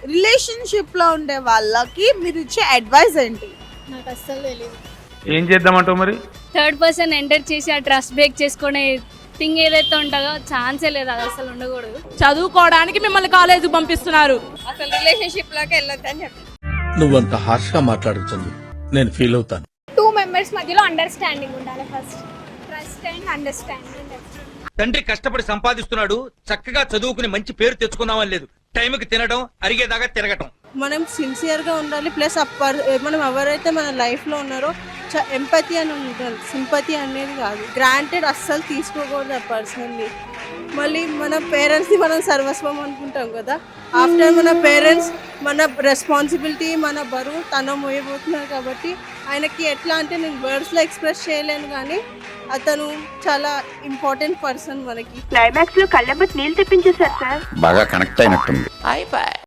Relationship లో ఉండే వాళ్ళకి మీరు ఇచ్చే అడ్వైస్ ఏంటి? నాకు అస్సలు తెలియదు. ఏం చేద్దామంటావు మరి? థర్డ్ పర్సన్ ఎంటర్ చేసి ఆ ట్రస్ట్ బ్రేక్ చేసుకునే థింగ్ ఏదైతే ఉంటుందో ఛాన్సే లేదు, అది అసలు ఉండకూడదు. చదువుకోవడానికి మిమ్మల్ని కాలేజ్ పంపిస్తున్నారు, అసలు రిలేషన్షిప్ లోకి వెళ్ళొద్దని చెప్పి. నువ్వంత హార్ష్ గా మాట్లాడుతుంది, నేను ఫీల్ అవుతాను. 2 మెంబర్స్ మధ్యలో అండర్స్టాండింగ్ ఉండాలి. First trust and understanding. తండ్రి కష్టపడి సంపాదిస్తున్నాడు, చక్కగా చదువుకుని మంచి పేరు తెచ్చుకుందామని లేదు. టైంకి తినడం, అరిగేదాకా తిరగటం. మనం సిన్సియర్ గా ఉండాలి. ప్లస్ మనం ఎవరైతే మన లైఫ్ లో ఉన్నారో ఎంపతి అని ఉండాలి, సింపతి అనేది కాదు. గ్రాంటెడ్ అస్సలు తీసుకోకూడదు ఆ పర్సన్ని. మళ్ళీ మన పేరెంట్స్ని మనం సర్వస్వం అనుకుంటాం కదా, ఆఫ్టర్ మన పేరెంట్స్ మన రెస్పాన్సిబిలిటీ, మన బరువు తన మోయబోతున్నారు. కాబట్టి ఆయనకి ఎట్లా అంటే నేను వర్డ్స్లో ఎక్స్ప్రెస్ చేయలేను, కానీ అతను చాలా ఇంపార్టెంట్ పర్సన్ మనకి. క్లైమాక్స్ లో కళ్ళెంబట్ నీళ్ళు తెప్పించేశారు సార్. బాగా కనెక్ట్ అయినట్టుంది.